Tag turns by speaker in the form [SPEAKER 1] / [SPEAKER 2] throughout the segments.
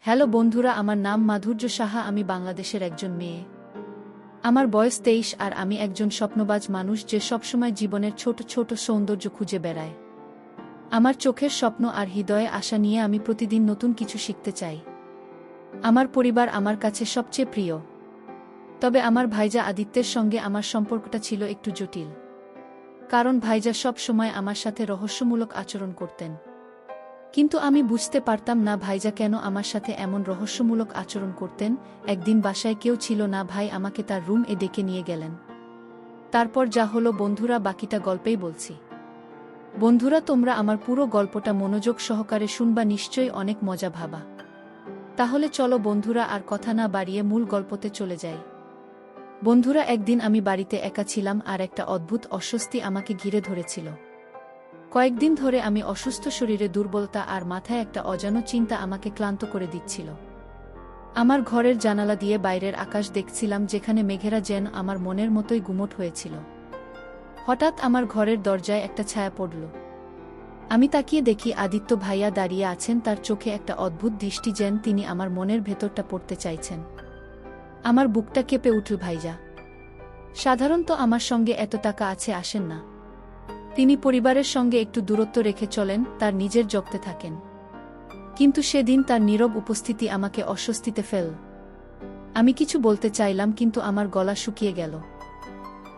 [SPEAKER 1] Hello বন্ধুরা, আমার নাম মাধুর্য সাহা। আমি বাংলাদেশের একজন মেয়ে। আমার বয়স 23 আর আমি একজন স্বপ্নবাজ মানুষ যে সবসময় জীবনের ছোট ছোট সৌন্দর্য খুঁজে বেড়ায়। আমার চোখের স্বপ্ন আর হৃদয়ে আশা নিয়ে আমি প্রতিদিন নতুন কিছু শিখতে চাই। আমার পরিবার আমার কাছে সবচেয়ে প্রিয়। তবে আমার ভাইজা আদিত্যের সঙ্গে আমার সম্পর্কটা ছিল একটু জটিল। কারণ ভাইজা সব সময় আমার সাথে রহস্যমূলক আচরণ করতেন। কিন্তু আমি বুঝতে পারতাম না ভাইজা কেন আমার সাথে এমন রহস্যমূলক আচরণ করতেন। একদিন বাসায় কেউ ছিল না, ভাই আমাকে তার রুম এ ডেকে নিয়ে গেলেন। তারপর যা হলো বন্ধুরা, বাকিটা গল্পেই বলছি। বন্ধুরা, তোমরা আমার পুরো গল্পটা মনোযোগ সহকারে শুনবা, নিশ্চয়ই অনেক মজা ভাবা। তাহলে চলো বন্ধুরা, আর কথা না বাড়িয়ে মূল গল্পতে চলে যাই। বন্ধুরা, একদিন আমি বাড়িতে একা ছিলাম আর একটা অদ্ভুত অস্বস্তি আমাকে ঘিরে ধরেছিল। কয়েকদিন ধরে আমি অসুস্থ, শরীরে দুর্বলতা আর মাথায় একটা অজানা চিন্তা আমাকে ক্লান্ত করে দিচ্ছিল। আমার ঘরের জানালা দিয়ে বাইরের আকাশ দেখছিলাম, যেখানে মেঘেরা যেন আমার মনের মতোই গুমোট হয়েছিল। হঠাৎ আমার ঘরের দরজায় একটা ছায়া পড়ল। আমি তাকিয়ে দেখি আদিত্য ভাইয়া দাঁড়িয়ে আছেন, তার চোখে একটা অদ্ভুত দৃষ্টি, যেন তিনি আমার মনের ভেতরটা পড়তে চাইছেন। আমার বুকটা কেঁপে উঠল। ভাইজা সাধারণত আমার সঙ্গে এত টাকা আছে আসেন না। তিনি পরিবারের সঙ্গে একটু দূরত্ব রেখে চলেন, তার নিজের জগতে থাকেন। কিন্তু সেদিন তার নীরব উপস্থিতি আমাকে অস্বস্তিতে ফেল। আমি কিছু বলতে চাইলাম, কিন্তু আমার গলা শুকিয়ে গেল।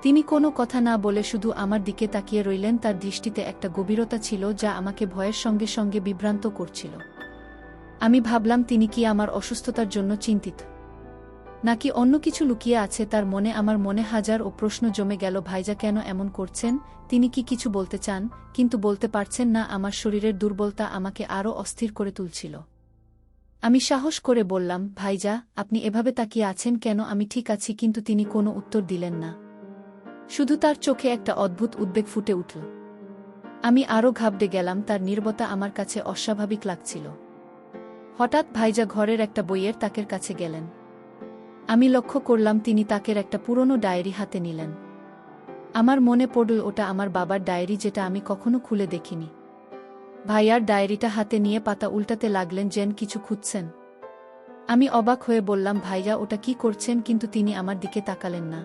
[SPEAKER 1] তিনি কোনো কথা না বলে শুধু আমার দিকে তাকিয়ে রইলেন। তার দৃষ্টিতে একটা গভীরতা ছিল যা আমাকে ভয়ের সঙ্গে সঙ্গে বিভ্রান্ত করছিল। আমি ভাবলাম, তিনি কি আমার অসুস্থতার জন্য চিন্তিত, নাকি অন্য কিছু লুকিয়ে আছে তার মনে। আমার মনে হাজার প্রশ্ন জমে গেল। ভাইজা কেন এমন করছেন? তিনি কি কিছু বলতে চান, কিন্তু বলতে পারছেন না? আমার শরীরের দুর্বলতা আমাকে আরও অস্থির করে তুলছিল। আমি সাহস করে বললাম, ভাইজা আপনি এভাবে তাকিয়ে আছেন কেন? আমি ঠিক আছি। কিন্তু তিনি কোনো উত্তর দিলেন না। শুধু তার চোখে একটা অদ্ভুত উদ্বেগ ফুটে উঠল। আমি আরও ঘাবড়ে গেলাম। তার নীরবতা আমার কাছে অস্বাভাবিক লাগছিল। হঠাৎ ভাইজা ঘরের একটা বইয়ের তাকের কাছে গেলেন। আমি লক্ষ্য করলাম তিনি তাকের একটা পুরনো ডায়েরি হাতে নিলেন। আমার মনে পড়ল ওটা আমার বাবার ডায়েরি, যেটা আমি কখনো খুলে দেখিনি। ভাইয়ার ডায়েরিটা হাতে নিয়ে পাতা উল্টাতে লাগলেন, যেন কিছু খুঁজছেন। আমি অবাক হয়ে বললাম, ভাইয়া ওটা কি করছেন? কিন্তু তিনি আমার দিকে তাকালেন না।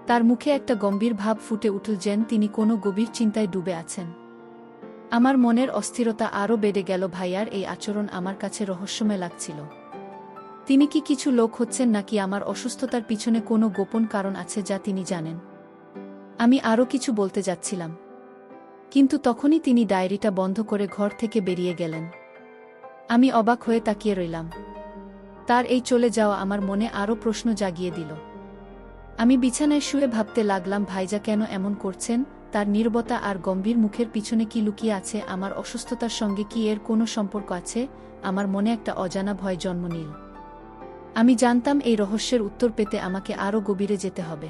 [SPEAKER 1] তার মুখে একটা গম্ভীর ভাব ফুটে উঠল, যেন তিনি কোনো গভীর চিন্তায় ডুবে আছেন। আমার মনের অস্থিরতা আরও বেড়ে গেল। ভাইয়ার এই আচরণ আমার কাছে রহস্যময় লাগছিল। তিনি কি কিছু লোক হচ্ছেন, নাকি আমার অসুস্থতার পিছনে কোনো গোপন কারণ আছে যা তিনি জানেন? আমি আরও কিছু বলতে যাচ্ছিলাম, কিন্তু তখনই তিনি ডায়েরিটা বন্ধ করে ঘর থেকে বেরিয়ে গেলেন। আমি অবাক হয়ে তাকিয়ে রইলাম। তার এই চলে যাওয়া আমার মনে আরও প্রশ্ন জাগিয়ে দিল। আমি বিছানায় শুয়ে ভাবতে লাগলাম, ভাইজা কেন এমন করছেন? তার নীরবতা আর গম্ভীর মুখের পিছনে কি লুকিয়ে আছে? আমার অসুস্থতার সঙ্গে কি এর কোনো সম্পর্ক আছে? আমার মনে একটা অজানা ভয় জন্ম নিল। আমি জানতাম এই রহস্যের উত্তর পেতে আমাকে আরও গভীরে যেতে হবে।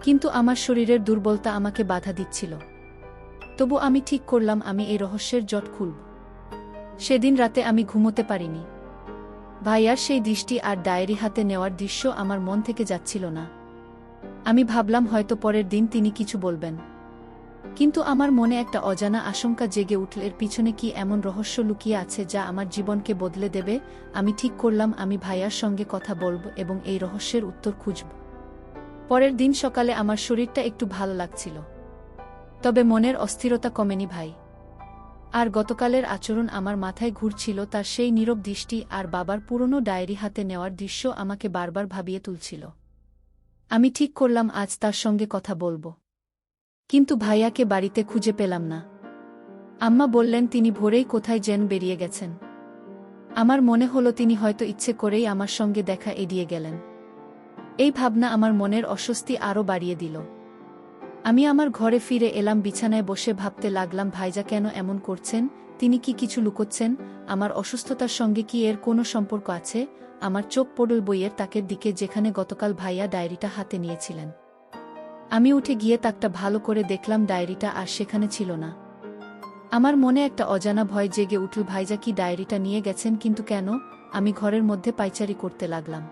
[SPEAKER 1] কিন্তু আমার শরীরের দুর্বলতা আমাকে বাধা দিচ্ছিল। তবু আমি ঠিক করলাম, আমি এই রহস্যের জট খুলব। সেদিন রাতে আমি ঘুমোতে পারিনি। ভাইয়ার সেই দৃষ্টি আর ডায়েরি হাতে নেওয়ার দৃশ্য আমার মন থেকে যাচ্ছিল না। আমি ভাবলাম হয়তো পরের দিন তিনি কিছু বলবেন। কিন্তু আমার মনে একটা অজানা আশঙ্কা জেগে উঠল, এর পিছনে কি এমন রহস্য লুকিয়ে আছে যা আমার জীবনকে বদলে দেবে? আমি ঠিক করলাম, আমি ভাইয়ার সঙ্গে কথা বলব এবং এই রহস্যের উত্তর খুঁজব। পরের দিন সকালে আমার শরীরটা একটু ভালো লাগছিল, তবে মনের অস্থিরতা কমেনি। ভাই আর গতকালের আচরণ আমার মাথায় ঘুরছিল। তার সেই নীরব দৃষ্টি আর বাবার পুরনো ডায়েরি হাতে নেওয়ার দৃশ্য আমাকে বারবার ভাবিয়ে তুলছিল। আমি ঠিক করলাম আজ তার সঙ্গে কথা বলবো। কিন্তু ভাইয়াকে বাড়িতে খুঁজে পেলাম না। আম্মা বললেন তিনি ভোরেই কোথায় যেন বেরিয়ে গেছেন। আমার মনে হলো তিনি হয়তো ইচ্ছে করেই আমার সঙ্গে দেখা এড়িয়ে গেলেন। এই ভাবনা আমার মনের অস্বস্তি আরও বাড়িয়ে দিল। আমি আমার ঘরে ফিরে এলাম। বিছানায় বসে ভাবতে লাগলাম, ভাইজা কেন এমন করছেন? তিনি কি কিছু লুকোচ্ছেন? আমার অসুস্থতার সঙ্গে কি এর কোনো সম্পর্ক আছে? আমার চোখ পড়ল বইয়ের তাকের দিকে, যেখানে গতকাল ভাইয়া ডায়েরিটা হাতে নিয়েছিলেন। আমি উঠে গিয়ে তাকটা ভালো করে দেখলাম, ডায়েরিটা আর সেখানে ছিল না। আমার মনে একটা অজানা ভয় জেগে উঠল। ভাইজা কি ডায়েরিটা নিয়ে গেছেন? কিন্তু কেন? আমি ঘরের মধ্যে পায়চারি করতে লাগলাম।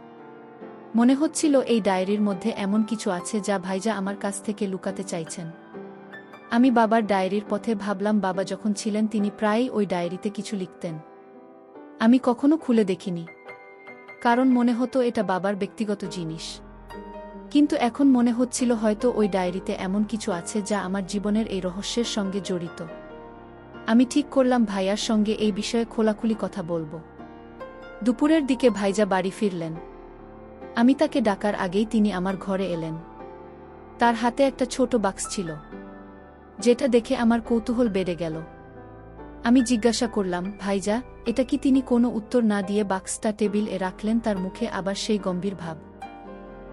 [SPEAKER 1] মনে হচ্ছিল এই ডায়েরির মধ্যে এমন কিছু আছে যা ভাইজা আমার কাছ থেকে লুকাতে চাইছেন। আমি বাবার ডায়েরির পথে ভাবলাম, বাবা যখন ছিলেন তিনি প্রায়ই ওই ডায়েরিতে কিছু লিখতেন। আমি কখনো খুলে দেখিনি, কারণ মনে হতো এটা বাবার ব্যক্তিগত জিনিস। কিন্তু এখন মনে হচ্ছিল হয়তো ওই ডায়েরিতে এমন কিছু আছে যা আমার জীবনের এই রহস্যের সঙ্গে জড়িত। আমি ঠিক করলাম ভাইয়ার সঙ্গে এই বিষয়ে খোলাখুলি কথা বলবো। দুপুরের দিকে ভাইজা বাড়ি ফিরলেন। আমি তাকে ডাকার আগেই তিনি আমার ঘরে এলেন। তার হাতে একটা ছোট বাক্স ছিল, যেটা দেখে আমার কৌতূহল বেড়ে গেল। আমি জিজ্ঞাসা করলাম, ভাইজা, এটা কি? তিনি কোনো উত্তর না দিয়ে বাক্সটা টেবিল-এ রাখলেন, তার মুখে আবার সেই গম্ভীর ভাব।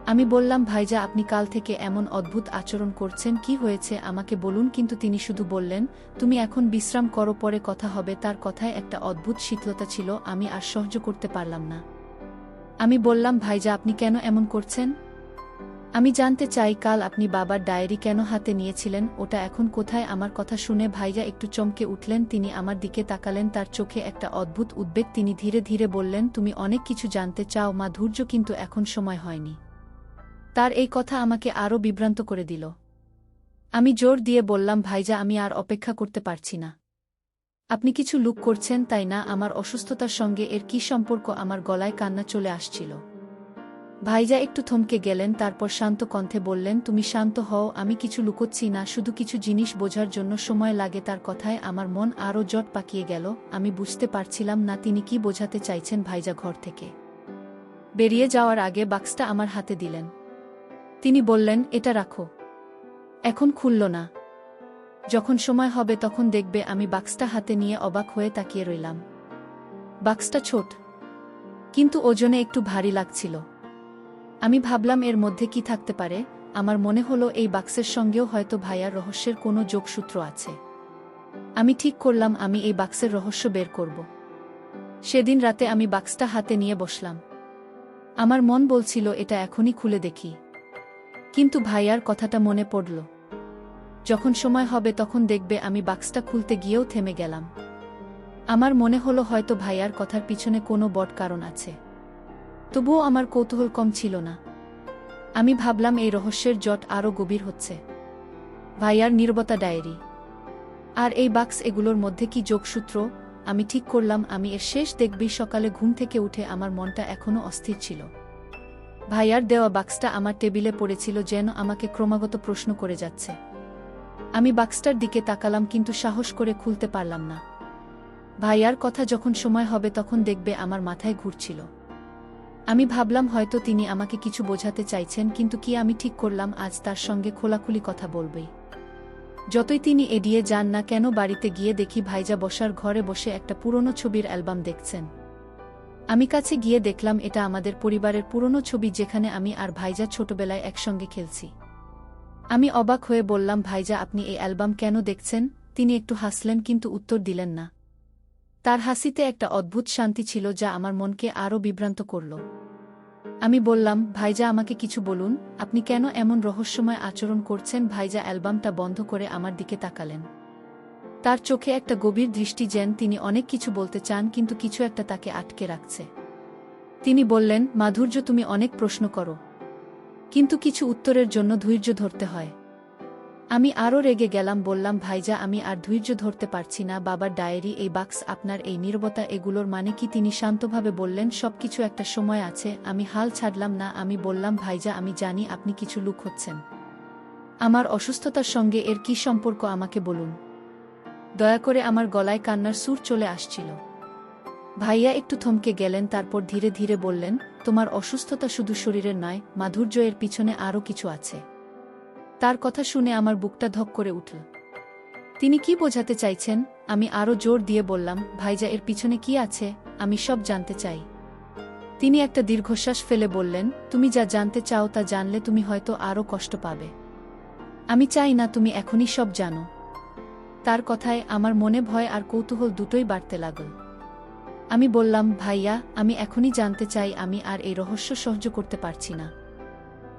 [SPEAKER 1] আমি বললাম, ভাইজা, আপনি কাল থেকে এমন অদ্ভুত আচরণ করছেন, কি হয়েছে আমাকে বলুন। কিন্তু তিনি শুধু বললেন, তুমি এখন বিশ্রাম করো, পরে কথা হবে। তার কথায় একটা অদ্ভুত শীতলতা ছিল, আমি আর সহ্য করতে পারলাম না। আমি বললাম, ভাইজা, আপনি কেন এমন করছেন? আমি জানতে চাই, কাল আপনি বাবার ডায়েরি কেন হাতে নিয়েছিলেন? ওটা এখন কোথায়? আমার কথা শুনে ভাইজা একটু চমকে উঠলেন। তিনি আমার দিকে তাকালেন, তার চোখে একটা অদ্ভুত উদ্বেগ। তিনি ধীরে ধীরে বললেন, তুমি অনেক কিছু জানতে চাও মাধুর্য, কিন্তু এখন সময় হয়নি। তার এই কথা আমাকে আরও বিভ্রান্ত করে দিল। আমি জোর দিয়ে বললাম, ভাইজা, আমি আর অপেক্ষা করতে পারছি না। আপনি কিছু লুক করছেন, তাই না? আমার অসুস্থতার সঙ্গে এর কী সম্পর্ক? আমার গলায় কান্না চলে আসছিল। ভাইজা একটু থমকে গেলেন, তারপর শান্ত কণ্ঠে বললেন, তুমি শান্ত হও, আমি কিছু লুকোচ্ছি না, শুধু কিছু জিনিস বোঝার জন্য সময় লাগে। তার কথায় আমার মন আরও জট পাকিয়ে গেল। আমি বুঝতে পারছিলাম না তিনি কি বোঝাতে চাইছেন। ভাইজা ঘর থেকে বেরিয়ে যাওয়ার আগে বাক্সটা আমার হাতে দিলেন। তিনি বললেন, এটা রাখো, এখন খুলল না, যখন সময় হবে তখন দেখবে। আমি বাক্সটা হাতে নিয়ে অবাক হয়ে তাকিয়ে রইলাম। বাক্সটা ছোট, কিন্তু ওজনে একটু ভারী লাগছিল। আমি ভাবলাম, এর মধ্যে কি থাকতে পারে? আমার মনে হলো এই বাক্সের সঙ্গেও হয়তো ভাইয়ার রহস্যের কোনো যোগসূত্র আছে। আমি ঠিক করলাম, আমি এই বাক্সের রহস্য বের করব। সেদিন রাতে আমি বাক্সটা হাতে নিয়ে বসলাম। আমার মন বলছিল, এটা এখনই খুলে দেখি। কিন্তু ভাইয়ার কথাটা মনে পড়ল, যখন সময় হবে তখন দেখবে। আমি বাক্সটা খুলতে গিয়েও থেমে গেলাম। আমার মনে হলো হয়তো ভাইয়ার কথার পিছনে কোনো বড় কারণ আছে। তবুও আমার কৌতূহল কম ছিল না। আমি ভাবলাম, এই রহস্যের জট আরও গভীর হচ্ছে। ভাইয়ার নীরবতা, ডায়েরি আর এই বাক্স, এগুলোর মধ্যে কি যোগসূত্র? আমি ঠিক করলাম, আমি এর শেষ দেখবই। সকালে ঘুম থেকে উঠে আমার মনটা এখনও অস্থির ছিল। ভাইয়ার দেওয়া বাক্সটা আমার টেবিলে পড়েছিল, যেন আমাকে ক্রমাগত প্রশ্ন করে যাচ্ছে। আমি বাক্সটার দিকে তাকালাম, কিন্তু সাহস করে খুলতে পারলাম না। ভাইয়ার কথা, যখন সময় হবে তখন দেখবে, আমার মাথায় ঘুরছিল। আমি ভাবলাম হয়তো তিনি আমাকে কিছু বোঝাতে চাইছেন, কিন্তু কি? আমি ঠিক করলাম আজ তার সঙ্গে খোলাখুলি কথা বলবই। যতই তিনি এড়িয়ে যান না কেন, বাড়িতে গিয়ে দেখি ভাইজা বসার ঘরে বসে একটা পুরনো ছবির অ্যালবাম দেখছেন। আমি কাছে গিয়ে দেখলাম এটা আমাদের পরিবারের পুরনো ছবি, যেখানে আমি আর ভাইজা ছোটবেলায় একসঙ্গে খেলছি। আমি অবাক হয়ে বললাম, ভাইজা, আপনি এই অ্যালবাম কেন দেখছেন? তিনি একটু হাসলেন, কিন্তু উত্তর দিলেন না। তার হাসিতে একটা অদ্ভুত শান্তি ছিল, যা আমার মনকে আরও বিভ্রান্ত করল। আমি বললাম, ভাইজা, আমাকে কিছু বলুন, আপনি কেন এমন রহস্যময় আচরণ করছেন? ভাইজা অ্যালবামটা বন্ধ করে আমার দিকে তাকালেন। তার চোখে একটা গভীর দৃষ্টি, যেন তিনি অনেক কিছু বলতে চান, কিন্তু কিছু একটা তাকে আটকে রাখছে। তিনি বললেন, মাধুর্য, তুমি অনেক প্রশ্ন করো, কিন্তু কিছু উত্তরের জন্য ধৈর্য ধরতে হয়। আমি আরও রেগে গেলাম, বললাম, ভাইজা, আমি আর ধৈর্য ধরতে পারছি না। বাবার ডায়েরি, এই বাক্স, আপনার এই নীরবতা, এগুলোর মানে কি? তিনি শান্তভাবে বললেন, সবকিছু একটা সময় আছে। আমি হাল ছাড়লাম না। আমি বললাম, ভাইজা, আমি জানি আপনি কিছু লুকোচ্ছেন। আমার অসুস্থতার সঙ্গে এর কী সম্পর্ক? আমাকে বলুন দয়া করে। আমার গলায় কান্নার সুর চলে আসছিল। ভাইয়া একটু থমকে গেলেন, তারপর ধীরে ধীরে বললেন, তোমার অসুস্থতা শুধু শরীরের নয় মাধুর্য, এর পিছনে আরও কিছু আছে। তার কথা শুনে আমার বুকটা ধক করে উঠল। তিনি কি বোঝাতে চাইছেন? আমি আরও জোর দিয়ে বললাম, ভাইজা, এর পিছনে কি আছে? আমি সব জানতে চাই। তিনি একটা দীর্ঘশ্বাস ফেলে বললেন, তুমি যা জানতে চাও তা জানলে তুমি হয়তো আরও কষ্ট পাবে। আমি চাই না তুমি এখনই সব জানো। তার কথায় আমার মনে ভয় আর কৌতূহল দুটোই বাড়তে লাগল। আমি বললাম, ভাইয়া, আমি এখনই জানতে চাই। আমি আর এই রহস্য সহ্য করতে পারছি না।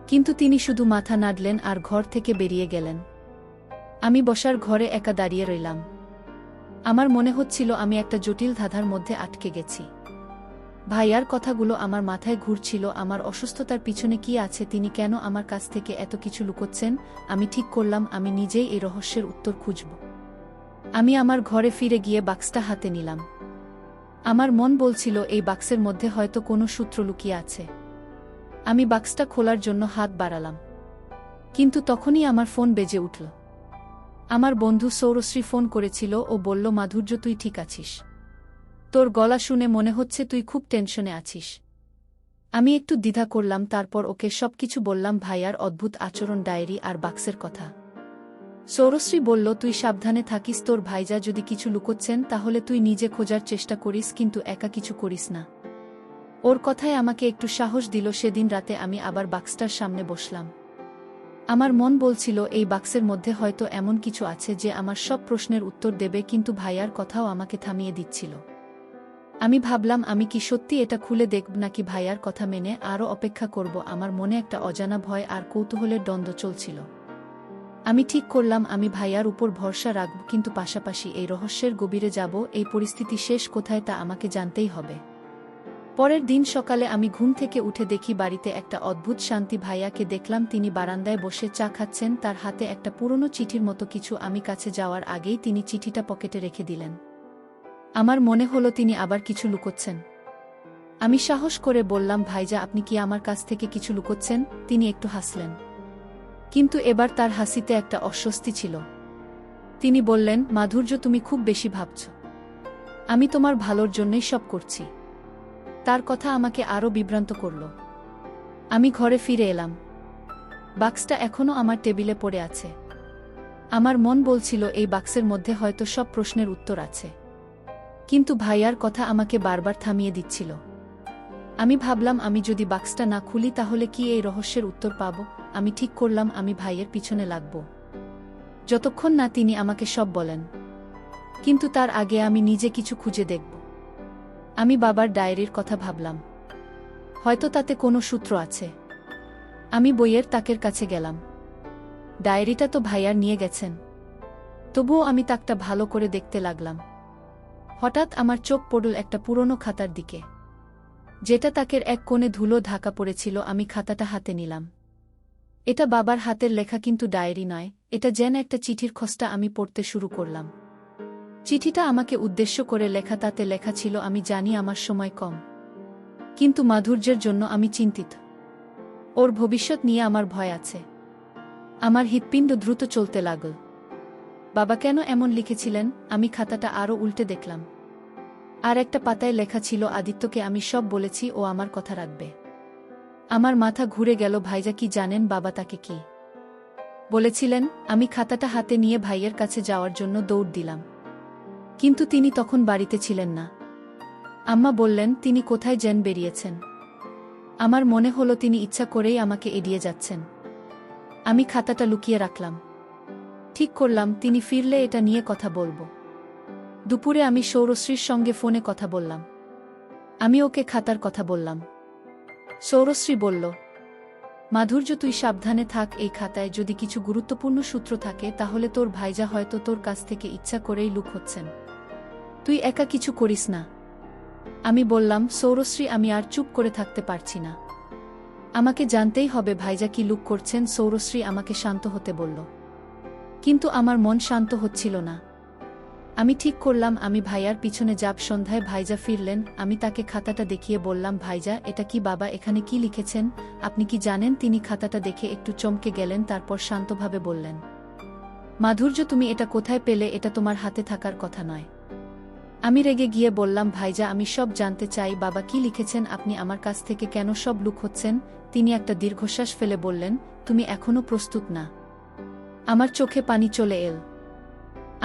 [SPEAKER 1] কিন্তু তিনি শুধু মাথা নাড়লেন আর ঘর থেকে বেরিয়ে গেলেন। আমি বসার ঘরে একা দাঁড়িয়ে রইলাম। আমার মনে হচ্ছিল আমি একটা জটিল ধাঁধার মধ্যে আটকে গেছি। ভাইয়ার কথাগুলো আমার মাথায় ঘুরছিল। আমার অসুস্থতার পিছনে কি আছে? তিনি কেন আমার কাছ থেকে এত কিছু লুকোচ্ছেন? আমি ঠিক করলাম, আমি নিজেই এই রহস্যের উত্তর খুঁজব। আমি আমার ঘরে ফিরে গিয়ে বাক্সটা হাতে নিলাম। আমার মন বলছিল এই বাক্সের মধ্যে হয়তো কোনো সূত্র লুকিয়ে আছে। আমি বাক্সটা খোলার জন্য হাত বাড়ালাম, কিন্তু তখনই আমার ফোন বেজে উঠল। আমার বন্ধু সৌরশ্রী ফোন করেছিল ও বলল, মাধুর্য তুই ঠিক আছিস? তোর গলা শুনে মনে হচ্ছে তুই খুব টেনশনে আছিস। আমি একটু দ্বিধা করলাম, তারপর ওকে সবকিছু বললাম, ভাইয়ার অদ্ভুত আচরণ, ডায়েরি আর বাক্সের কথা। সৌরশ্রী বলল, তুই সাবধানে থাকিস, তোর ভাইজা যদি কিছু লুকোচ্ছেন তাহলে তুই নিজে খোঁজার চেষ্টা করিস, কিন্তু একা কিছু করিস না। ওর কথায় আমাকে একটু সাহস দিল। সেদিন রাতে আমি আবার বাক্সটার সামনে বসলাম। আমার মন বলছিল এই বাক্সের মধ্যে হয়তো এমন কিছু আছে যে আমার সব প্রশ্নের উত্তর দেবে, কিন্তু ভাইয়ার কথাও আমাকে থামিয়ে দিচ্ছিল। আমি ভাবলাম, আমি কি সত্যি এটা খুলে দেখব নাকি ভাইয়ার কথা মেনে আরও অপেক্ষা করব। আমার মনে একটা অজানা ভয় আর কৌতূহলের দ্বন্দ্ব চলছিল। আমি ঠিক করলাম আমি ভাইয়ার উপর ভরসা রাখব, কিন্তু পাশাপাশি এই রহস্যের গভীরে যাব। এই পরিস্থিতি শেষ কোথায় তা আমাকে জানতেই হবে। পরের দিন সকালে আমি ঘুম থেকে উঠে দেখি বাড়িতে একটা অদ্ভুত শান্তি। ভাইয়াকে দেখলাম তিনি বারান্দায় বসে চা খাচ্ছেন, তার হাতে একটা পুরনো চিঠির মতো কিছু। আমি কাছে যাওয়ার আগেই তিনি চিঠিটা পকেটে রেখে দিলেন। আমার মনে হলো তিনি আবার কিছু লুকোচ্ছেন। আমি সাহস করে বললাম, ভাইজা আপনি কি আমার কাছ থেকে কিছু লুকোচ্ছেন? তিনি একটু হাসলেন, কিন্তু এবার তার হাসিতে একটা অস্বস্তি ছিল। তিনি বললেন, মাধুর্য তুমি খুব বেশি ভাবছ। আমি তোমার ভালোর জন্যই সব করছি। তার কথা আমাকে আরও বিভ্রান্ত করল। আমি ঘরে ফিরে এলাম। বাক্সটা এখনও আমার টেবিলে পড়ে আছে। আমার মন বলছিল এই বাক্সের মধ্যে হয়তো সব প্রশ্নের উত্তর আছে, কিন্তু ভাইয়ার কথা আমাকে বারবার থামিয়ে দিচ্ছিল। আমি ভাবলাম, আমি যদি বাক্সটা না খুলি তাহলে কি এই রহস্যের উত্তর পাব? আমি ঠিক করলাম আমি ভাইয়ের পিছনে লাগব, যতক্ষণ না তিনি আমাকে সব বলেন। কিন্তু তার আগে আমি নিজে কিছু খুঁজে দেখব। আমি বাবার ডায়েরির কথা ভাবলাম, হয়তো তাতে কোনো সূত্র আছে। আমি বইয়ের তাকের কাছে গেলাম। ডায়েরিটা তো ভাইয়ার নিয়ে গেছেন, তবুও আমি তাকটা ভালো করে দেখতে লাগলাম। হঠাৎ আমার চোখ পড়ল একটা পুরনো খাতার দিকে, যেটা তাকের এক কোণে ধুলো ঢাকা পড়েছিল। আমি খাতাটা হাতে নিলাম। এটা বাবার হাতের লেখা, কিন্তু ডায়েরি নয়, এটা যেন একটা চিঠির খসড়া। আমি পড়তে শুরু করলাম। চিঠিটা আমাকে উদ্দেশ্য করে লেখা। তাতে লেখা ছিল, আমি জানি আমার সময় কম, কিন্তু মাধুর্যের জন্য আমি চিন্তিত। ওর ভবিষ্যৎ নিয়ে আমার ভয় আছে। আমার হৃৎপিণ্ড দ্রুত চলতে লাগল। বাবা কেন এমন লিখেছিলেন? আমি খাতাটা আরও উল্টে দেখলাম। আর একটা পাতায় লেখা ছিল, আদিত্যকে আমি সব বলেছি, ও আমার কথা রাখবে। আমার মাথা ঘুরে গেল। ভাইজা কি জানেন বাবা তাকে কি বলেছিলেন? আমি খাতাটা হাতে নিয়ে ভাইয়ের কাছে যাওয়ার জন্য দৌড় দিলাম, কিন্তু তিনি তখন বাড়িতে ছিলেন না। আম্মা বললেন তিনি কোথায় যেন বেরিয়েছেন। আমার মনে হলো তিনি ইচ্ছা করেই আমাকে এড়িয়ে যাচ্ছেন। আমি খাতাটা লুকিয়ে রাখলাম। ঠিক করলাম তিনি ফিরলে এটা নিয়ে কথা বলবো। দুপুরে আমি সৌরশ্রীর সঙ্গে ফোনে কথা বললাম। আমি ওকে খাতার কথা বললাম। সৌরশ্রী বলল, মাধুর্য তুই সাবধানে থাক, এই খাতায় যদি কিছু গুরুত্বপূর্ণ সূত্র থাকে তাহলে তোর ভাইজা হয়তো তোর কাছ থেকে ইচ্ছা করেই লুকোচ্ছেন। তুই একা কিছু করিস না। আমি বললাম, সৌরশ্রী আমি আর চুপ করে থাকতে পারছি না, আমাকে জানতেই হবে ভাইজা কি লুক করছেন। সৌরশ্রী আমাকে শান্ত হতে বলল, কিন্তু আমার মন শান্ত হচ্ছিল না। আমি ঠিক করলাম আমি ভাইয়ার পিছনে যাব। সন্ধ্যায় ভাইজা ফিরলেন। আমি তাকে খাতাটা দেখিয়ে বললাম, ভাইজা এটা কি? বাবা এখানে কি লিখেছেন আপনি কি জানেন? তিনি খাতাটা দেখে একটু চমকে গেলেন, তারপর শান্তভাবে বললেন, মাধুর্য তুমি এটা কোথায় পেলে? এটা তোমার হাতে থাকার কথা নয়। আমি রেগে গিয়ে বললাম, ভাইজা আমি সব জানতে চাই। বাবা কি লিখেছেন? আপনি আমার কাছ থেকে কেন সব লুকোচ্ছেন? তিনি একটা দীর্ঘশ্বাস ফেলে বললেন, তুমি এখনো প্রস্তুত না। আমার চোখে পানি চলে এল।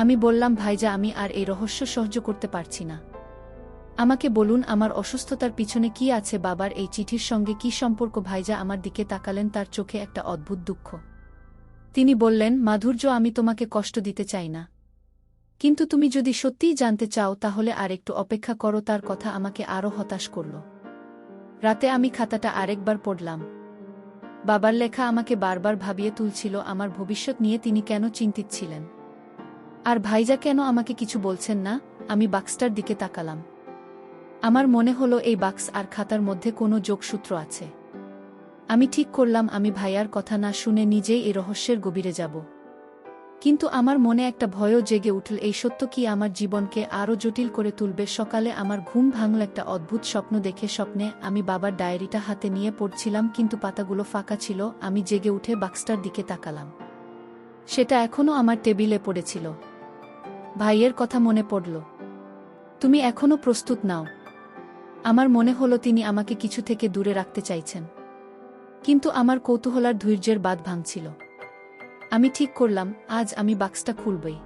[SPEAKER 1] আমি বললাম, ভাইজা আমি আর এই রহস্য সহ্য করতে পারছি না। আমাকে বলুন আমার অসুস্থতার পিছনে কি আছে? বাবার এই চিঠির সঙ্গে কি সম্পর্ক? ভাইজা আমার দিকে তাকালেন, তার চোখে একটা অদ্ভুত দুঃখ। তিনি বললেন, মাধুর্য আমি তোমাকে কষ্ট দিতে চাই না, কিন্তু তুমি যদি সত্যিই জানতে চাও তাহলে আর একটু অপেক্ষা করো। তার কথা আমাকে আরও হতাশ করল। রাতে আমি খাতাটা আরেকবার পড়লাম। বাবার লেখা আমাকে বারবার ভাবিয়ে তুলছিল। আমার ভবিষ্যৎ নিয়ে তিনি কেন চিন্তিত ছিলেন, আর ভাইজা কেন আমাকে কিছু বলছেন না? আমি বাক্সটার দিকে তাকালাম। আমার মনে হলো এই বাক্স আর খাতার মধ্যে কোনো যোগসূত্র আছে। আমি ঠিক করলাম আমি ভাইয়ার কথা না শুনে নিজেই এই রহস্যের গভীরে যাব। কিন্তু আমার মনে একটা ভয়ও জেগে উঠল, এই সত্য কি আমার জীবনকে আরও জটিল করে তুলবে। সকালে আমার ঘুম ভাঙল একটা অদ্ভুত স্বপ্ন দেখে। স্বপ্নে আমি বাবার ডায়েরিটা হাতে নিয়ে পড়ছিলাম, কিন্তু পাতাগুলো ফাঁকা ছিল। আমি জেগে উঠে বাক্সটার দিকে তাকালাম। সেটা এখনও আমার টেবিলে পড়েছিল। ভাইয়ের কথা মনে পড়ল। তুমি এখনও প্রস্তুত নাও। আমার মনে হলো তিনি আমাকে কিছু থেকে দূরে রাখতে চাইছেন। কিন্তু আমার কৌতূহল আর ধৈর্যের বাঁধ ভাঙছিল। আমি ঠিক করলাম, আজ আমি বাক্সটা খুলবই।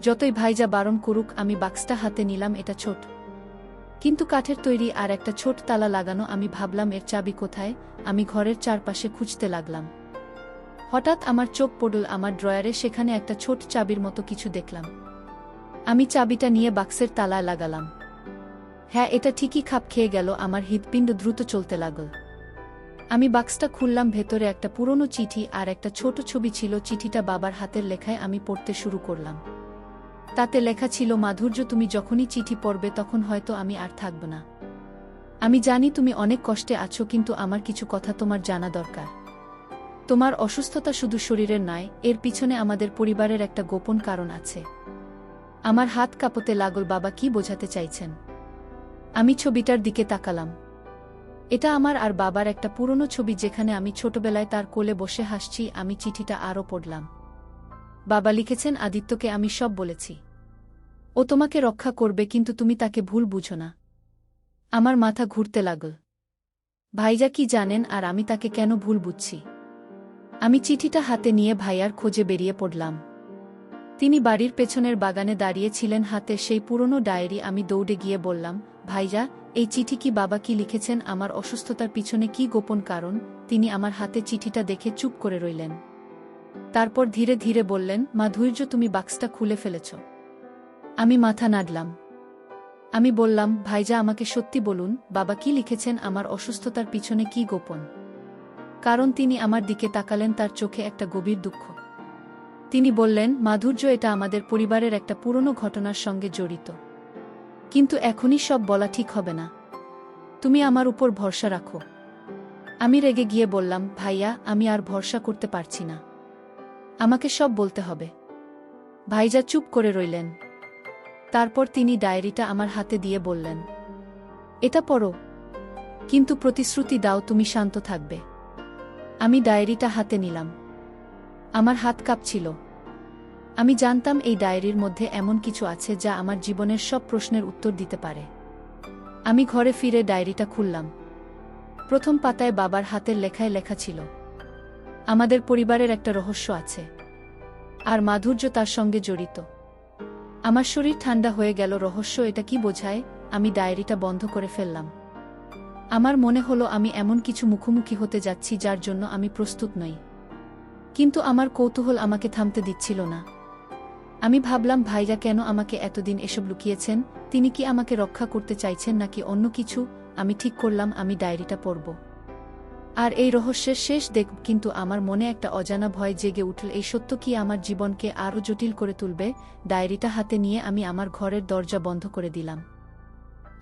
[SPEAKER 1] যতই ভাইজা বারণ করুক, আমি বাক্সটা হাতে নিলাম। এটা ছোট, কিন্তু কাঠের তৈরি আর একটা ছোট তালা লাগানো। আমি ভাবলাম, এর চাবি কোথায়? আমি ঘরের চারপাশে খুঁজতে লাগলাম। হঠাৎ আমার চোখ পড়ল আমার ড্রয়ারে। সেখানে একটা ছোট চাবির মতো কিছু দেখলাম। আমি চাবিটা নিয়ে বাক্সের তালায় লাগালাম। হ্যাঁ, এটা ঠিকই খাপ খেয়ে গেল। আমার হৃৎপিণ্ড দ্রুত চলতে লাগল। আমি বাক্সটা খুললাম। ভেতরে একটা পুরনো চিঠি আর একটা ছোট ছবি ছিল। চিঠিটা বাবার হাতের লেখায়। আমি পড়তে শুরু করলাম। তাতে লেখা ছিল, মাধুর্য, তুমি যখনই চিঠি পড়বে তখন হয়তো আমি আর থাকব না। আমি জানি তুমি অনেক কষ্টে আছো, কিন্তু আমার কিছু কথা তোমার জানা দরকার। তোমার অসুস্থতা শুধু শরীরের নয়, এর পিছনে আমাদের পরিবারের একটা গোপন কারণ আছে। আমার হাত কাঁপতে লাগল। বাবা কি বোঝাতে চাইছেন? আমি ছবিটার দিকে তাকালাম। এটা আমার আর বাবার একটা পুরনো ছবি, যেখানে আমি ছোটবেলায় তার কোলে বসে হাসছি। আমি চিঠিটা আরও পড়লাম। বাবা লিখেছেন, আদিত্যকে আমি সব বলেছি। ও তোমাকে রক্ষা করবে, কিন্তু তুমি তাকে ভুল বুঝো না। আমার মাথা ঘুরতে লাগল। ভাইজা কি জানেন আর আমি তাকে কেন ভুল বুঝছি? আমি চিঠিটা হাতে নিয়ে ভাইয়ার খোঁজে বেরিয়ে পড়লাম। তিনি বাড়ির পেছনের বাগানে দাঁড়িয়ে ছিলেন, হাতে সেই পুরনো ডায়েরি। আমি দৌড়ে গিয়ে বললাম, ভাইজা, এই চিঠি কি? বাবা কি লিখেছেন? আমার অসুস্থতার পিছনে কি গোপন কারণ? তিনি আমার হাতে চিঠিটা দেখে চুপ করে রইলেন। তারপর ধীরে ধীরে বললেন, মাধুর্য, তুমি বাক্সটা খুলে ফেলেছ। আমি মাথা নাড়লাম। আমি বললাম, ভাইজা, আমাকে সত্যি বলুন, বাবা কি লিখেছেন? আমার অসুস্থতার পিছনে কি গোপন কারণ? তিনি আমার দিকে তাকালেন, তার চোখে একটা গভীর দুঃখ। তিনি বললেন, মাধুর্য, এটা আমাদের পরিবারের একটা পুরনো ঘটনার সঙ্গে জড়িত। কিন্তু এখনই সব বলা ঠিক হবে না। তুমি আমার উপর ভরসা রাখো। আমি রেগে গিয়ে বললাম, ভাইয়া, আমি আর ভরসা করতে পারছি না। আমাকে সব বলতে হবে। ভাইজা চুপ করে রইলেন। তারপর তিনি ডায়েরিটা আমার হাতে দিয়ে বললেন, এটা পড়ো, কিন্তু প্রতিশ্রুতি দাও তুমি শান্ত থাকবে। আমি ডায়েরিটা হাতে নিলাম। আমার হাত কাঁপছিল। আমি জানতাম এই ডায়েরির মধ্যে এমন কিছু আছে যা আমার জীবনের সব প্রশ্নের উত্তর দিতে পারে। আমি ঘরে ফিরে ডায়েরিটা খুললাম। প্রথম পাতায় বাবার হাতের লেখায় লেখা ছিল, আমাদের পরিবারের একটা রহস্য আছে, আর মাধুর্য তার সঙ্গে জড়িত। আমার শরীর ঠান্ডা হয়ে গেল। রহস্য, এটা কি বোঝায়? আমি ডায়েরিটা বন্ধ করে ফেললাম। আমার মনে হলো আমি এমন কিছু মুখোমুখি হতে যাচ্ছি যার জন্য আমি প্রস্তুত নই। কিন্তু আমার কৌতূহল আমাকে থামতে দিচ্ছিল না। আমি ভাবলাম, ভাইরা কেন আমাকে এতদিন এসব লুকিয়েছেন? তিনি কি আমাকে রক্ষা করতে চাইছেন নাকি অন্য কিছু? আমি ঠিক করলাম আমি ডায়েরিটা পড়ব, আর এই রহস্যের শেষ দেখব। কিন্তু আমার মনে একটা অজানা ভয় জেগে উঠল। এই সত্য কি আমার জীবনকে আরও জটিল করে তুলবে? ডায়েরিটা হাতে নিয়ে আমি আমার ঘরের দরজা বন্ধ করে দিলাম।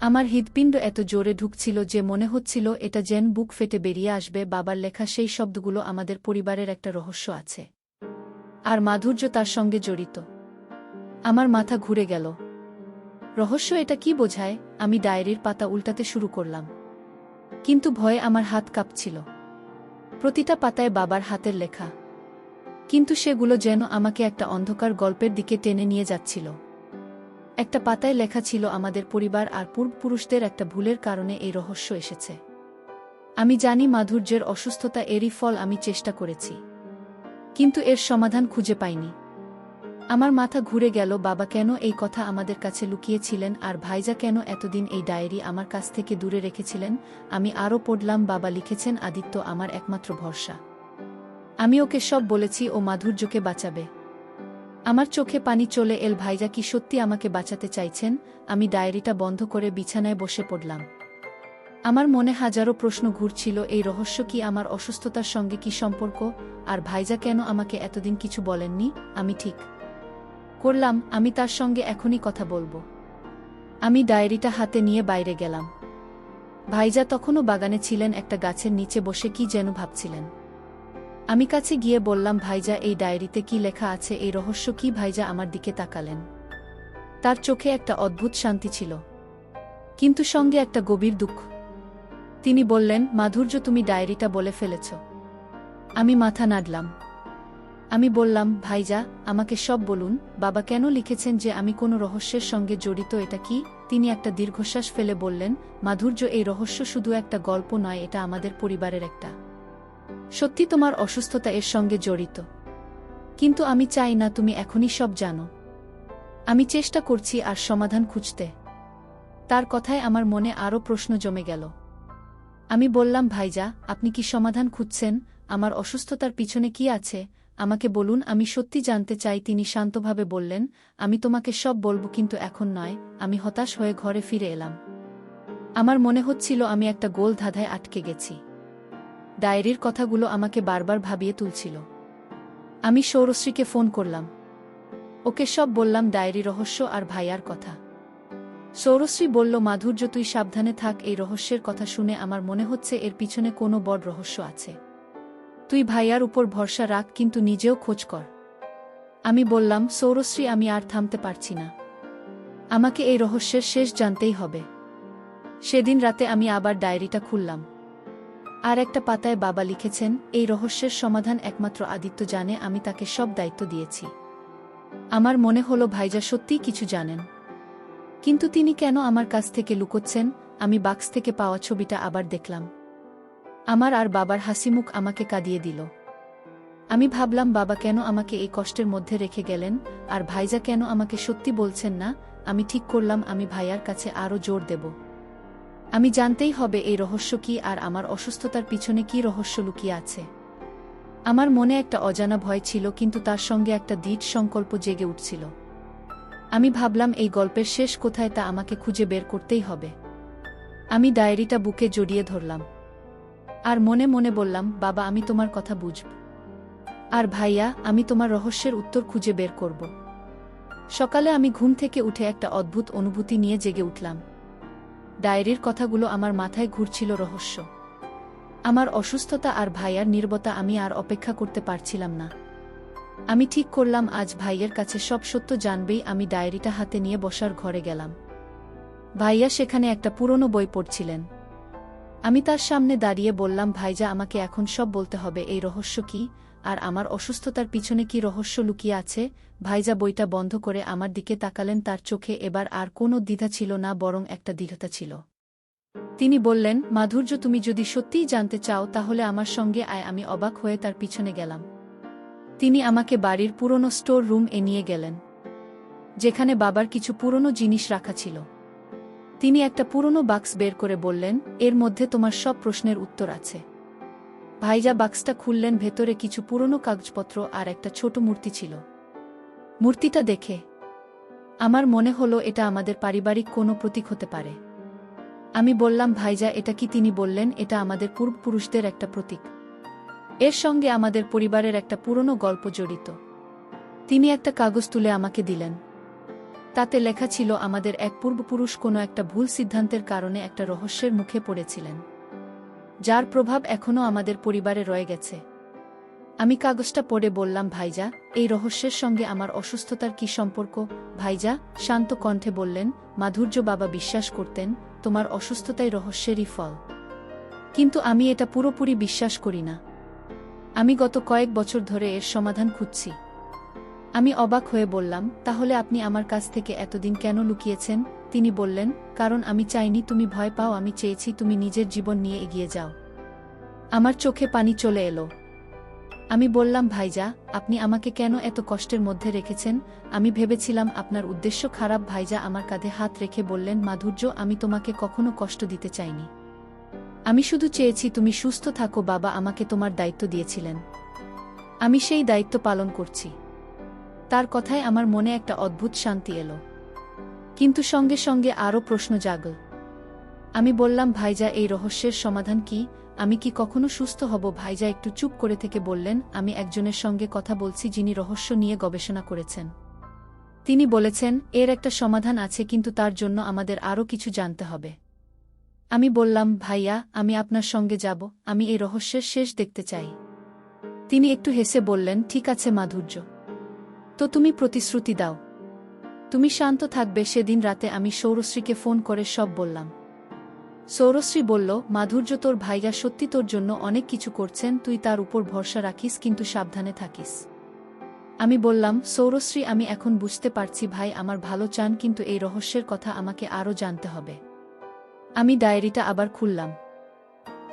[SPEAKER 1] আমার হৃৎপিণ্ড এত জোরে ঢুকছিল যে মনে হচ্ছিল এটা যেন বুক ফেটে বেরিয়ে আসবে। বাবার লেখা সেই শব্দগুলো, আমাদের পরিবারের একটা রহস্য আছে, আর মাধুর্য তার সঙ্গে জড়িত। আমার মাথা ঘুরে গেল। রহস্য, এটা কি বোঝায়? আমি ডায়েরির পাতা উল্টাতে শুরু করলাম, কিন্তু ভয়ে আমার হাত কাঁপছিল। প্রতিটা পাতায় বাবার হাতের লেখা, কিন্তু সেগুলো যেন আমাকে একটা অন্ধকার গল্পের দিকে টেনে নিয়ে যাচ্ছিল। একটা পাতায় লেখা ছিল, আমাদের পরিবার আর পূর্বপুরুষদের একটা ভুলের কারণে এই রহস্য এসেছে। আমি জানি মাধুর্যের অসুস্থতা এরই ফল। আমি চেষ্টা করেছি, কিন্তু এর সমাধান খুঁজে পাইনি। আমার মাথা ঘুরে গেল। বাবা কেন এই কথা আমাদের কাছে লুকিয়েছিলেন? আর ভাইজা কেন এতদিন এই ডায়েরি আমার কাছ থেকে দূরে রেখেছিলেন? আমি আরও পড়লাম, বাবা লিখেছেন, আদিত্য আমার একমাত্র ভরসা। আমি ওকে সব বলেছি, ও মাধুর্যকে বাঁচাবে। আমার চোখে পানি চলে এল। ভাইজা কি সত্যি আমাকে বাঁচাতে চাইছেন? আমি ডায়েরিটা বন্ধ করে বিছানায় বসে পড়লাম। আমার মনে হাজারো প্রশ্ন ঘুরছিল। এই রহস্য কি? আমার অসুস্থতার সঙ্গে কি সম্পর্ক? আর ভাইজা কেন আমাকে এতদিন কিছু বলেননি? আমি ঠিক করলাম আমি তার সঙ্গে এখনই কথা বলবো। আমি ডায়েরিটা হাতে নিয়ে বাইরে গেলাম। ভাইজা তখনও বাগানে ছিলেন, একটা গাছের নিচে বসে কি যেন ভাবছিলেন। আমি কাছে গিয়ে বললাম, ভাইজা এই ডায়েরিতে কি লেখা আছে, এই রহস্য কি? ভাইজা আমার দিকে তাকালেন। তার চোখে একটা অদ্ভুত শান্তি ছিল, কিন্তু সঙ্গে একটা গভীর দুঃখ। তিনি বললেন, মাধুর্য, তুমি ডায়েরিটা বলে ফেলেছ। আমি মাথা নাড়লাম। আমি বললাম, ভাইজা, আমাকে সব বলুন। বাবা কেন লিখেছেন যে আমি কোনো রহস্যের সঙ্গে জড়িত? এটা কি? তিনি একটা দীর্ঘশ্বাস ফেলে বললেন, মাধুর্য, এই রহস্য শুধু একটা গল্প নয়, এটা আমাদের পরিবারের একটা সত্যি। তোমার অসুস্থতা এর সঙ্গে জড়িত, কিন্তু আমি চাই না তুমি এখনই সব জানো। আমি চেষ্টা করছি আর সমাধান খুঁজতে। তার কথায় আমার মনে আরও প্রশ্ন জমে গেল। আমি বললাম, ভাইজা, আপনি কি সমাধান খুঁজছেন? আমার অসুস্থতার পিছনে কি আছে? আমাকে বলুন, আমি সত্যি জানতে চাই। তিনি শান্তভাবে বললেন, আমি তোমাকে সব বলবো, কিন্তু এখন নয়। আমি হতাশ হয়ে ঘরে ফিরে এলাম। আমার মনে হচ্ছিল আমি একটা গোল ধাঁধায় আটকে গেছি। ডায়েরির কথাগুলো আমাকে বারবার ভাবিয়ে তুলছিল। আমি সৌরশ্রীকে ফোন করলাম। ওকে সব বললাম, ডায়েরি, রহস্য আর ভাইয়ার কথা। সৌরশ্রী বলল, মাধুর্য, তুই সাবধানে থাক। এই রহস্যের কথা শুনে আমার মনে হচ্ছে এর পিছনে কোনো বড় রহস্য আছে। তুই ভাইয়ার উপর ভরসা রাখ, কিন্তু নিজেও খোঁজ কর। আমি বললাম, সৌরশ্রী, আমি আর থামতে পারছি না। আমাকে এই রহস্যের শেষ জানতেই হবে। সেদিন রাতে আমি আবার ডায়েরিটা খুললাম। আর একটা পাতায় বাবা লিখেছেন, এই রহস্যের সমাধান একমাত্র আদিত্য জানে। আমি তাকে সব দায়িত্ব দিয়েছি। আমার মনে হলো ভাইজা সত্যিই কিছু জানেন, কিন্তু তিনি কেন আমার কাছ থেকে লুকোচ্ছেন? আমি বাক্স থেকে পাওয়া ছবিটা আবার দেখলাম। আমার আর বাবার হাসিমুখ আমাকে কাঁদিয়ে দিল। আমি ভাবলাম, বাবা কেন আমাকে এই কষ্টের মধ্যে রেখে গেলেন, আর ভাইজা কেন আমাকে সত্যি বলছেন না? আমি ঠিক করলাম, আমি ভাইয়ার কাছে আরও জোর দেব। আমি জানতেই হবে এই রহস্য কি, আর আমার অসুস্থতার পিছনে কি রহস্য লুকিয়ে আছে। আমার মনে একটা অজানা ভয় ছিল, কিন্তু তার সঙ্গে একটা দৃঢ় সংকল্প জেগে উঠছিল। আমি ভাবলাম, এই গল্পের শেষ কোথায় তা আমাকে খুঁজে বের করতেই হবে। আমি ডায়েরিটা বুকে জড়িয়ে ধরলাম আর মনে মনে বললাম, বাবা, আমি তোমার কথা বুঝব, আর ভাইয়া, আমি তোমার রহস্যের উত্তর খুঁজে বের করব। সকালে আমি ঘুম থেকে উঠে একটা অদ্ভুত অনুভূতি নিয়ে জেগে উঠলাম। ডায়েরির কথাগুলো আমার মাথায় ঘুরছিল। রহস্য, আমার অসুস্থতা আর ভাইয়ার নীরবতা। আমি আর অপেক্ষা করতে পারছিলাম না। আমি ঠিক করলাম, আজ ভাইয়ের কাছে সব সত্য জানবেই। আমি ডায়েরিটা হাতে নিয়ে বসার ঘরে গেলাম। ভাইয়া সেখানে একটা পুরনো বই পড়ছিলেন। আমি তার সামনে দাঁড়িয়ে বললাম, ভাইজা, আমাকে এখন সব বলতে হবে। এই রহস্য কি, আর আমার অসুস্থতার পিছনে কি রহস্য লুকিয়ে আছে? ভাইজা বইটা বন্ধ করে আমার দিকে তাকালেন। তার চোখে এবার আর কোনো দ্বিধা ছিল না, বরং একটা দৃঢ়তা ছিল। তিনি বললেন, মাধুর্য, তুমি যদি সত্যিই জানতে চাও তাহলে আমার সঙ্গে আয়। আমি অবাক হয়ে তার পিছনে গেলাম। তিনি আমাকে বাড়ির পুরনো স্টোর রুম এ নিয়ে গেলেন, যেখানে বাবার কিছু পুরনো জিনিস রাখা ছিল। তিনি একটা পুরনো বাক্স বের করে বললেন, এর মধ্যে তোমার সব প্রশ্নের উত্তর আছে। ভাইজা বাক্সটা খুললেন। ভেতরে কিছু পুরনো কাগজপত্র আর একটা ছোট মূর্তি ছিল। মূর্তিটা দেখে আমার মনে হলো এটা আমাদের পারিবারিক কোনো প্রতীক হতে পারে। আমি বললাম, ভাইজা, এটা কি? তিনি বললেন, এটা আমাদের পূর্বপুরুষদের একটা প্রতীক। এর সঙ্গে আমাদের পরিবারের একটা পুরনো গল্প জড়িত। তিনি একটা কাগজ তুলে আমাকে দিলেন। তাতে লেখা ছিল, আমাদের এক পূর্বপুরুষ কোনো একটা ভুল সিদ্ধান্তের কারণে একটা রহস্যের মুখে পড়েছিলেন, যার প্রভাব এখনও আমাদের পরিবারে রয়ে গেছে। আমি কাগজটা পড়ে বললাম, ভাইজা, এই রহস্যের সঙ্গে আমার অসুস্থতার কি সম্পর্ক? ভাইজা শান্ত কণ্ঠে বললেন, মাধুর্য, বাবা বিশ্বাস করতেন তোমার অসুস্থতাই রহস্যেরই ফল, কিন্তু আমি এটা পুরোপুরি বিশ্বাস করি না। আমি গত কয়েক বছর ধরে এর সমাধান খুঁজছি। আমি অবাক হয়ে বললাম, তাহলে আপনি আমার কাছ থেকে এতদিন কেন লুকিয়েছেন? তিনি বললেন, কারণ আমি চাইনি তুমি ভয় পাও। আমি চেয়েছি তুমি নিজের জীবন নিয়ে এগিয়ে যাও। আমার চোখে পানি চলে এলো। আমি বললাম, ভাইজা, আপনি আমাকে কেন এত কষ্টের মধ্যে রেখেছেন? আমি ভেবেছিলাম আপনার উদ্দেশ্য খারাপ। ভাইজা আমার কাঁধে হাত রেখে বললেন, মাধুর্য, আমি তোমাকে কখনো কষ্ট দিতে চাইনি। আমি শুধু চেয়েছি তুমি সুস্থ থাকো। বাবা আমাকে তোমার দায়িত্ব দিয়েছিলেন, আমি সেই দায়িত্ব পালন করছি। তার কথায় আমার মনে একটা অদ্ভুত শান্তি এলো, কিন্তু সঙ্গে সঙ্গে আরও প্রশ্ন জাগল। আমি বললাম, ভাইজা, এই রহস্যের সমাধান কি? আমি কি কখনো সুস্থ হব? ভাইজা একটু চুপ করে থেকে বললেন, আমি একজনের সঙ্গে কথা বলছি যিনি রহস্য নিয়ে গবেষণা করেছেন। তিনি বলেছেন এর একটা সমাধান আছে, কিন্তু তার জন্য আমাদের আরও কিছু জানতে হবে। আমি বললাম, ভাইয়া, আমি আপনার সঙ্গে যাব। আমি এই রহস্যের শেষ দেখতে চাই। তিনি একটু হেসে বললেন, ঠিক আছে মাধুর্য, তো তুমি প্রতিশ্রুতি দাও তুমি শান্ত থাকবে। সেদিন রাতে আমি সৌরশ্রীকে ফোন করে সব বললাম। সৌরশ্রী বলল, মাধুর্য, তোর ভাইয়া সত্যি তোর জন্য অনেক কিছু করছেন, তুই তার উপর ভরসা রাখিস, কিন্তু সাবধানে থাকিস। আমি বললাম, সৌরশ্রী, আমি এখন বুঝতে পারছি ভাই আমার ভালো চান, কিন্তু এই রহস্যের কথা আমাকে আরও জানতে হবে। আমি ডায়েরিটা আবার খুললাম।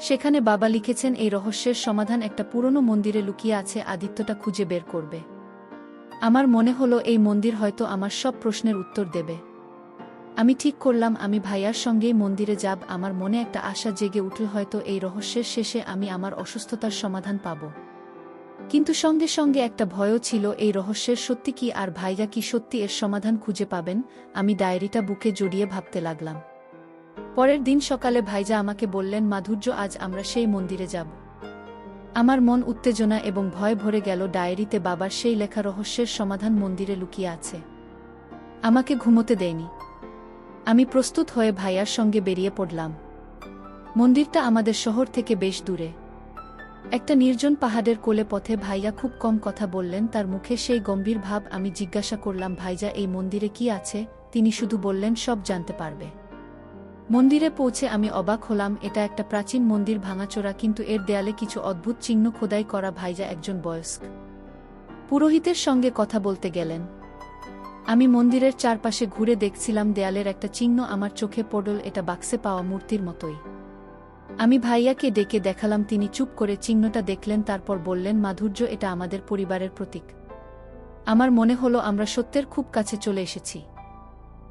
[SPEAKER 1] সেখানে বাবা লিখেছেন, এই রহস্যের সমাধান একটা পুরনো মন্দিরে লুকিয়ে আছে, আদিত্যটা খুঁজে বের করবে। আমার মনে হলো এই মন্দির হয়তো আমার সব প্রশ্নের উত্তর দেবে। আমি ঠিক করলাম আমি ভাইয়ার সঙ্গেই মন্দিরে যাব। আমার মনে একটা আশা জেগে উঠল, হয়তো এই রহস্যের শেষে আমি আমার অসুস্থতার সমাধান পাব। কিন্তু সঙ্গে সঙ্গে একটা ভয়ও ছিল, এই রহস্যের সত্যি কি, আর ভাইয়া কি সত্যি এর সমাধান খুঁজে পাবেন? আমি ডায়েরিটা বুকে জড়িয়ে ভাবতে লাগলাম। পরের দিন সকালে ভাইজা আমাকে বললেন, মাধুর্য, আজ আমরা সেই মন্দিরে যাব। আমার মন উত্তেজনা এবং ভয় ভরে গেল। ডায়েরিতে বাবার সেই লেখা রহস্যের সমাধান মন্দিরে লুকিয়ে আছে। আমাকে ঘুমোতে দেয়নি। আমি প্রস্তুত হয়ে ভাইয়ার সঙ্গে বেরিয়ে পড়লাম। মন্দিরটা আমাদের শহর থেকে বেশ দূরে, একটা নির্জন পাহাড়ের কোলে। পথে ভাইয়া খুব কম কথা বললেন, তার মুখে সেই গম্ভীর ভাব। আমি জিজ্ঞাসা করলাম, ভাইজা, এই মন্দিরে কি আছে? তিনি শুধু বললেন, সব জানতে পারবে। মন্দিরে পৌঁছে আমি অবাক হলাম। এটা একটা প্রাচীন মন্দির, ভাঙাচোরা, কিন্তু এর দেয়ালে কিছু অদ্ভুত চিহ্ন খোদাই করা। ভাইজা একজন বয়স্ক পুরোহিতের সঙ্গে কথা বলতে গেলেন। আমি মন্দিরের চারপাশে ঘুরে দেখছিলাম। দেয়ালের একটা চিহ্ন আমার চোখে পড়ল, এটা বাক্সে পাওয়া মূর্তির মতোই। আমি ভাইয়াকে ডেকে দেখালাম। তিনি চুপ করে চিহ্নটা দেখলেন, তারপর বললেন, মাধুর্য, এটা আমাদের পরিবারের প্রতীক। আমার মনে হলো আমরা সত্যের খুব কাছে চলে এসেছি।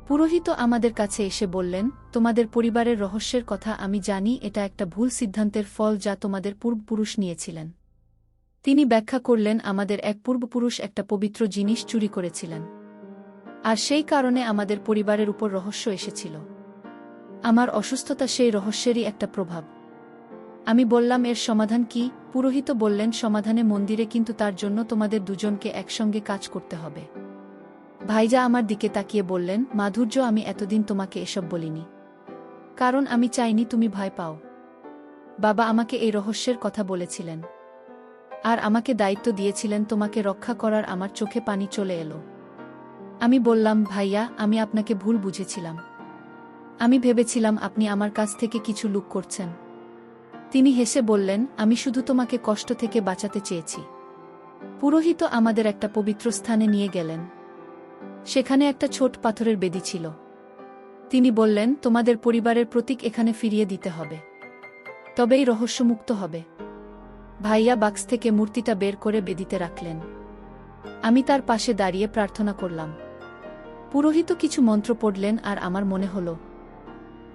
[SPEAKER 1] পুরোহিত আমাদের কাছে এসে বললেন, তোমাদের পরিবারের রহস্যের কথা আমি জানি, এটা একটা ভুল সিদ্ধান্তের ফল যা তোমাদের পূর্বপুরুষ নিয়েছিলেন। তিনি ব্যাখ্যা করলেন, আমাদের এক পূর্বপুরুষ একটা পবিত্র জিনিস চুরি করেছিলেন, আর সেই কারণে আমাদের পরিবারের উপর রহস্য এসেছিল। আমার অসুস্থতা সেই রহস্যেরই একটা প্রভাব। আমি বললাম, এর সমাধান কি? পুরোহিত বললেন, সমাধানে মন্দিরে, কিন্তু তার জন্য তোমাদের দুজনকে একসঙ্গে কাজ করতে হবে। ভাইজা আমার দিকে তাকিয়ে বললেন, মাধুর্য, আমি এতদিন তোমাকে এসব বলিনি, কারণ আমি চাইনি তুমি ভয় পাও। বাবা আমাকে এই রহস্যের কথা বলেছিলেন, আর আমাকে দায়িত্ব দিয়েছিলেন তোমাকে রক্ষা করার। আমার চোখে পানি চলে এলো। আমি বললাম, ভাইয়া, আমি আপনাকে ভুল বুঝেছিলাম। আমি ভেবেছিলাম আপনি আমার কাছ থেকে কিছু লুক করছেন। তিনি হেসে বললেন, আমি শুধু তোমাকে কষ্ট থেকে বাঁচাতে চেয়েছি। পুরোহিত আমাদের একটা পবিত্র স্থানে নিয়ে গেলেন। সেখানে একটা ছোট পাথরের বেদি ছিল। তিনি বললেন, তোমাদের পরিবারের প্রতীক এখানে ফিরিয়ে দিতে হবে, তবেই রহস্যমুক্ত হবে। ভাইয়া বাক্স থেকে মূর্তিটা বের করে বেদিতে রাখলেন। আমি তার পাশে দাঁড়িয়ে প্রার্থনা করলাম। পুরোহিত কিছু মন্ত্র পড়লেন, আর আমার মনে হলো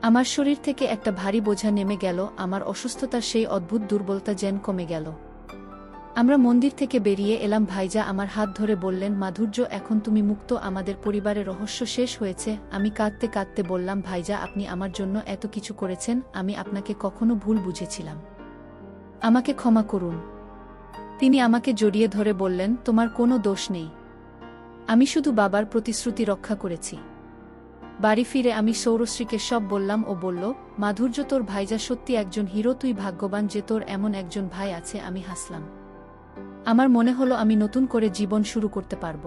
[SPEAKER 1] আমার শরীর থেকে একটা ভারী বোঝা নেমে গেল। আমার অসুস্থতার সেই অদ্ভুত দুর্বলতা যেন কমে গেল। আমরা মন্দির থেকে বেরিয়ে এলাম। ভাইজা আমার হাত ধরে বললেন, মাধুর্য, এখন তুমি মুক্ত, আমাদের পরিবারের রহস্য শেষ হয়েছে। আমি কাঁদতে কাঁদতে বললাম, ভাইজা, আপনি আমার জন্য এত কিছু করেছেন, আমি আপনাকে কখনো ভুল বুঝেছিলাম, আমাকে ক্ষমা করুন। তিনি আমাকে জড়িয়ে ধরে বললেন, তোমার কোনো দোষ নেই, আমি শুধু বাবার প্রতিশ্রুতি রক্ষা করেছি। বাড়ি ফিরে আমি সৌরশ্রীকে সব বললাম। ও বলল, মাধুর্য, তোর ভাইজা সত্যি একজন হিরো, তুই ভাগ্যবান যে তোর এমন একজন ভাই আছে। আমি হাসলাম। আমার মনে হলো আমি নতুন করে জীবন শুরু করতে পারব।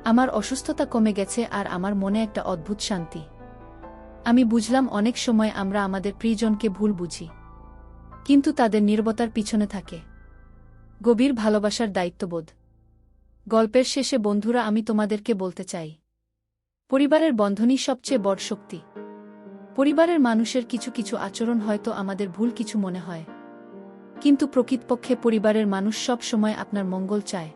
[SPEAKER 1] আমার অসুস্থতা কমে গেছে, আর আমার মনে একটা অদ্ভুত শান্তি। আমি বুঝলাম অনেক সময় আমরা আমাদের প্রিয়জনকে ভুল বুঝি, কিন্তু তাদের নীরবতার পিছনে থাকে গভীর ভালোবাসার দায়িত্ববোধ। গল্পের শেষে বন্ধুরা, আমি তোমাদেরকে বলতে চাই, পরিবারের বন্ধনই সবচেয়ে বড় শক্তি। পরিবারের মানুষের কিছু কিছু আচরণ হয়তো আমাদের ভুল কিছু মনে হয়, কিন্তু প্রকৃতপক্ষে পরিবারের মানুষ সব সময় আপনার মঙ্গল চায়।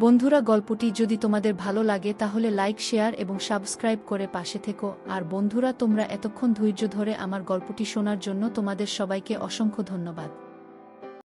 [SPEAKER 1] বন্ধুরা, গল্পটি যদি তোমাদের ভালো লাগে তাহলে লাইক, শেয়ার এবং সাবস্ক্রাইব করে পাশে থেকো। আর বন্ধুরা, তোমরা এতক্ষণ ধৈর্য ধরে আমার গল্পটি শোনার জন্য তোমাদের সবাইকে অসংখ্য ধন্যবাদ।